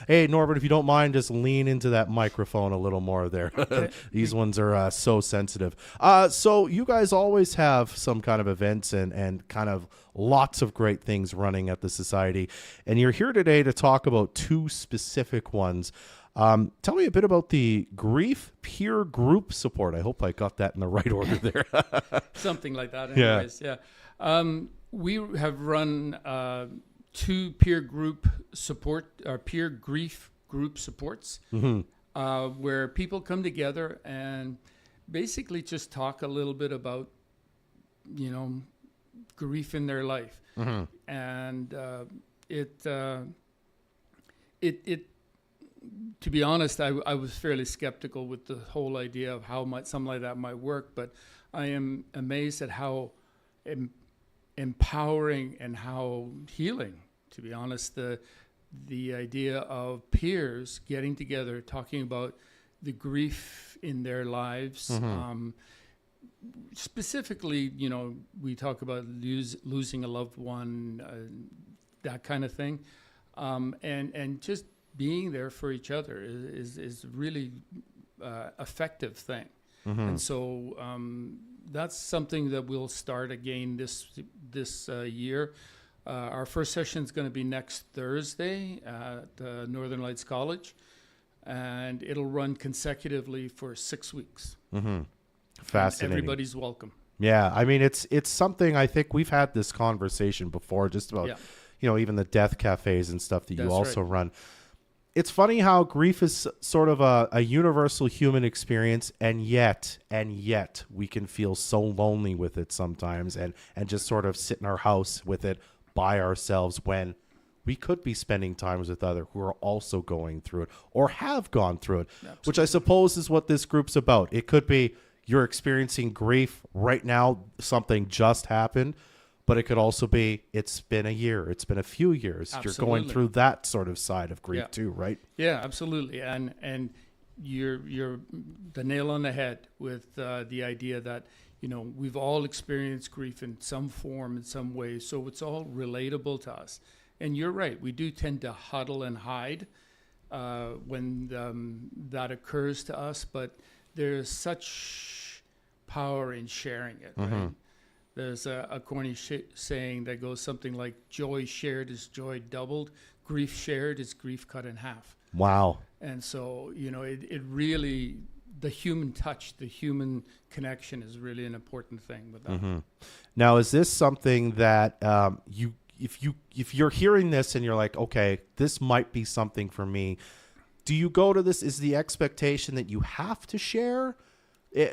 Hey, Norbert, if you don't mind, just lean into that microphone a little more there. Okay. These ones are so sensitive. So you guys always have some kind of events and kind of lots of great things running at the society. And you're here today to talk about two specific ones. Tell me a bit about the grief peer group support. I hope I got that in the right order there. Something like that, Yeah. anyways. Yeah. We have run two peer group support, or peer grief group supports, where people come together and basically just talk a little bit about, you know, grief in their life. And it to be honest, I was fairly skeptical with the whole idea of how much something like that might work, but I am amazed at how empowering and how healing, to be honest, the idea of peers getting together, talking about the grief in their lives. Specifically, you know, we talk about losing a loved one, that kind of thing, and just being there for each other is really effective thing. And so that's something that we'll start again this year. Our first session is going to be next Thursday at Northern Lights College, and it'll run consecutively for 6 weeks. Fascinating. Everybody's welcome. Yeah, I mean, it's something. I think we've had this conversation before, just about, Yeah. you know, even the death cafes and stuff that you That's also right. run. It's funny how grief is sort of a universal human experience, and yet we can feel so lonely with it sometimes, and just sort of sit in our house with it by ourselves when we could be spending times with others who are also going through it or have gone through it, which I suppose is what this group's about. It could be you're experiencing grief right now, something just happened, but it could also be it's been a year, it's been a few years. You're going Absolutely. through that sort of side of grief Yeah. too, right? Yeah, absolutely, and you're the nail on the head with the idea that, you know, we've all experienced grief in some form, in some way, so it's all relatable to us. And you're right, we do tend to huddle and hide when that occurs to us, but there's such power in sharing it, right? There's a corny saying that goes something like, joy shared is joy doubled, grief shared is grief cut in half. Wow. And so, you know, it really, the human touch, the human connection is really an important thing with that. Now, is this something that if you're hearing this and you're like, okay, this might be something for me, do you go to this? Is the expectation that you have to share,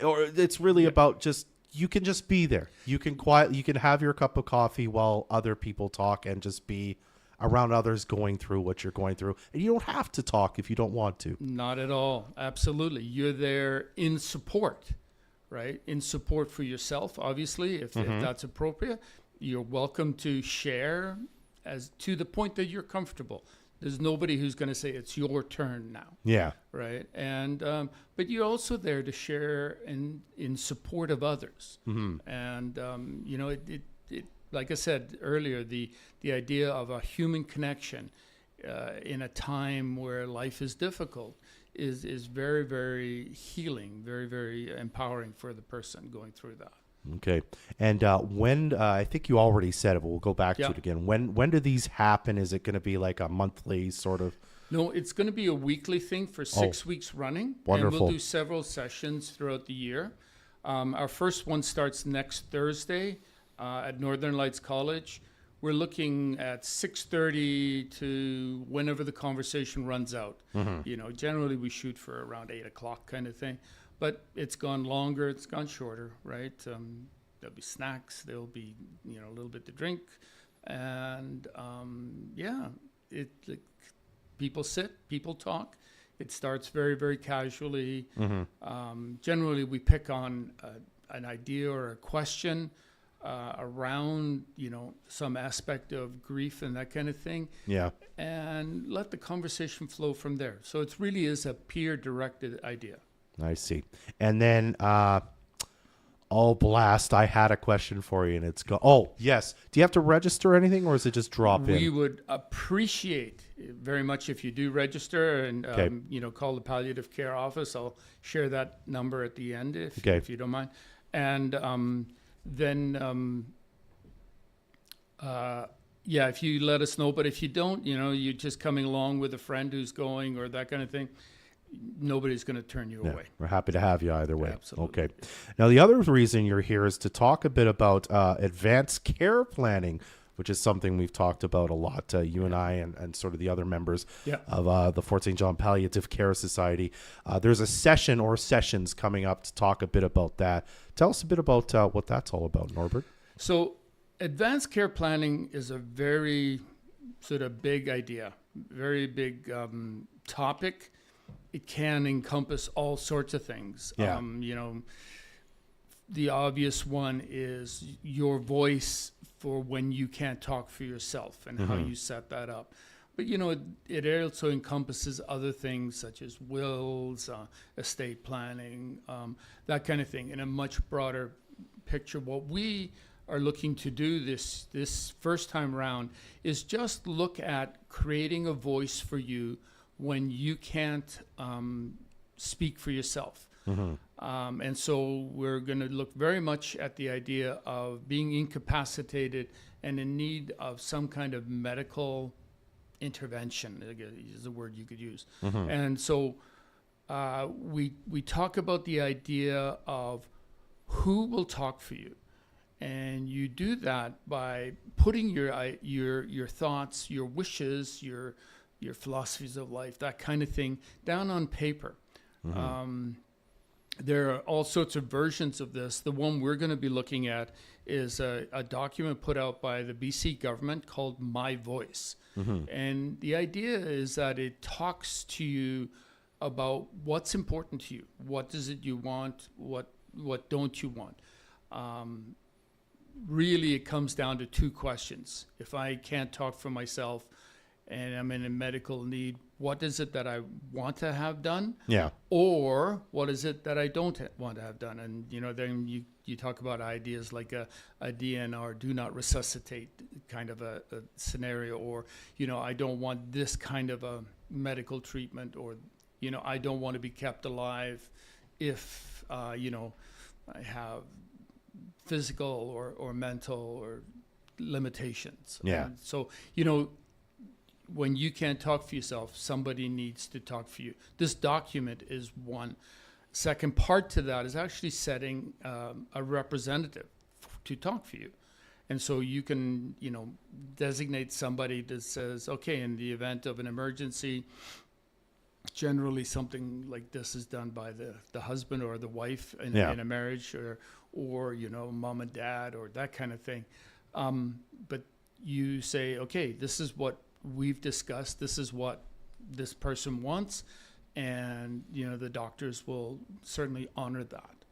or it's really about just you can just be there? You can you can have your cup of coffee while other people talk and just be around others going through what you're going through, and you don't have to talk if you don't want to. Not at all. Absolutely. You're there in support, right? In support for yourself, obviously, if that's appropriate. You're welcome to share as to the point that you're comfortable. There's nobody who's going to say it's your turn now, Yeah. right? And but you're also there to share in support of others. And you know, it like I said earlier, the idea of a human connection in a time where life is difficult is very, very healing, very, very empowering for the person going through that. Okay. And when I think you already said it, but we'll go back to Yeah. it again. When do these happen? Is it going to be like a monthly sort of? No, it's going to be a weekly thing for 6 weeks running. And Wonderful. we'll do several sessions throughout the year. Our first one starts next Thursday at Northern Lights College. We're looking at 6:30 to whenever the conversation runs out. You know, generally we shoot for around 8 o'clock kind of thing. But it's gone longer, it's gone shorter, right? There'll be snacks, there'll be, you know, a little bit to drink. And yeah, like, people sit, people talk. It starts very, very casually. Generally, we pick on an idea or a question around, you know, some aspect of grief and that kind of thing, Yeah. and let the conversation flow from there. So it really is a peer-directed idea. I see. And then, oh, blast, I had a question for you, and it's oh, yes. Do you have to register anything, or is it just drop We in? would appreciate very much if you do register and, Okay. call the palliative care office. I'll share that number at the end Okay. if you don't mind. And then, if you let us know. But if you don't, you're just coming along with a friend who's going or that kind of thing, nobody's going to turn you Yeah, away. we're happy to have you either way. Absolutely. Okay. Now, the other reason you're here is to talk a bit about advanced care planning, which is something we've talked about a lot, you and I and sort of the other members of the Fort St. John Palliative Care Society. There's a session or sessions coming up to talk a bit about that. Tell us a bit about what that's all about, Norbert. So advanced care planning is a very sort of big idea, very big topic. It can encompass all sorts of things. Yeah. The obvious one is your voice for when you can't talk for yourself and how you set that up. But, it also encompasses other things such as wills, estate planning, that kind of thing in a much broader picture. What we are looking to do this first time around is just look at creating a voice for you when you can't speak for yourself. And so we're going to look very much at the idea of being incapacitated and in need of some kind of medical intervention, is a word you could use. And so we talk about the idea of who will talk for you. And you do that by putting your thoughts, your wishes, your philosophies of life, that kind of thing, down on paper. There are all sorts of versions of this. The one we're going to be looking at is a document put out by the BC government called My Voice. And the idea is that it talks to you about what's important to you. What is it you want? What don't you want? Really, it comes down to two questions. If I can't talk for myself and I'm in a medical need, what is it that I want to have done? Yeah. Or what is it that I don't want to have done? And, then you talk about ideas like a DNR, do not resuscitate kind of a scenario, or, I don't want this kind of a medical treatment, or, I don't want to be kept alive if, I have physical or mental or limitations. Yeah. And so, when you can't talk for yourself, somebody needs to talk for you. This document is one. Second part to that is actually setting a representative to talk for you. And so you can, designate somebody that says, okay, in the event of an emergency, generally something like this is done by the husband or the wife in a marriage, or mom and dad, or that kind of thing. But you say, okay, this is what we've discussed, this is what this person wants, and the doctors will certainly honor that.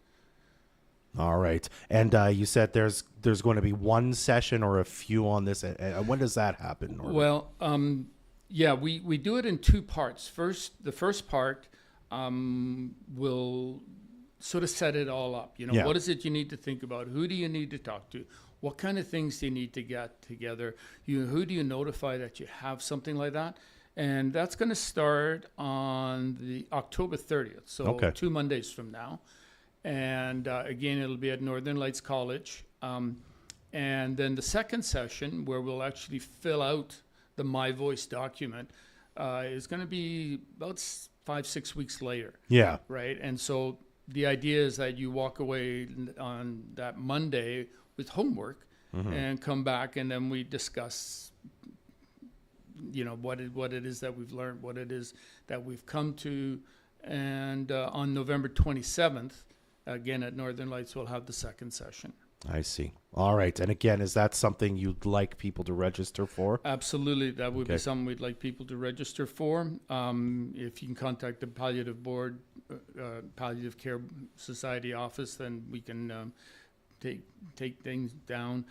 All right. And you said there's going to be one session or a few on this. When does that happen, Norbert? Well, we do it in two parts. The first part will sort of set it all up. What is it you need to think about? Who do you need to talk to? What kind of things do you need to get together? Who do you notify that you have something like that? And that's going to start on the October 30th, so 2 Mondays from now. And again, it'll be at Northern Lights College. And then the second session, where we'll actually fill out the My Voice document, is going to be about 5-6 weeks later. Yeah. Right? And so the idea is that you walk away on that Monday with homework and come back, and then we discuss, what it is that we've learned, what it is that we've come to. And on November 27th, again at Northern Lights, we'll have the second session. I see. All right. And again, is that something you'd like people to register for? Absolutely. That would be something we'd like people to register for. If you can contact the Palliative Board, Palliative Care Society office, then we can take things down.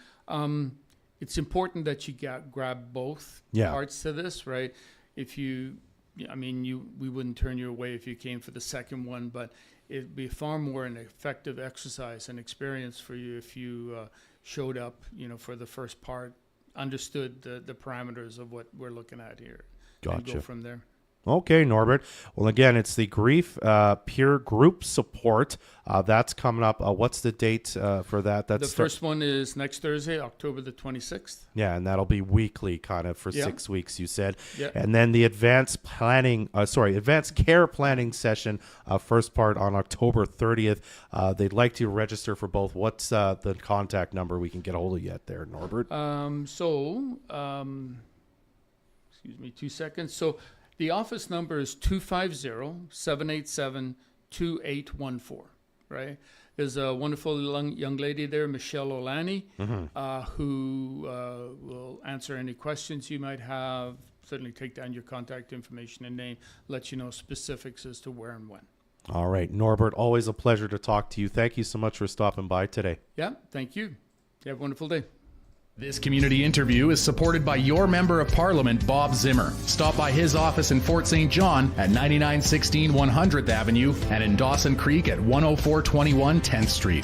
It's important that you grab both parts to this, right? We wouldn't turn you away if you came for the second one, but it'd be far more an effective exercise and experience for you if you showed up, for the first part, understood the parameters of what we're looking at here. and Gotcha. go from there. Okay, Norbert. Well, again, it's the Grief Peer Group Support. That's coming up. What's the date for that? The first one is next Thursday, October the 26th. Yeah, and that'll be weekly kind of for Yeah. 6 weeks, you said. Yeah. And then the advanced care planning session, first part on October 30th. They'd like to register for both. What's the contact number we can get a hold of you at there, Norbert? Excuse me 2 seconds. So the office number is 250-787-2814, right? There's a wonderful young lady there, Michelle Olani, who will answer any questions you might have, certainly take down your contact information and name, let you know specifics as to where and when. All right, Norbert, always a pleasure to talk to you. Thank you so much for stopping by today. Yeah, thank you. You have a wonderful day. This community interview is supported by your Member of Parliament, Bob Zimmer. Stop by his office in Fort St. John at 9916 100th Avenue and in Dawson Creek at 10421 10th Street.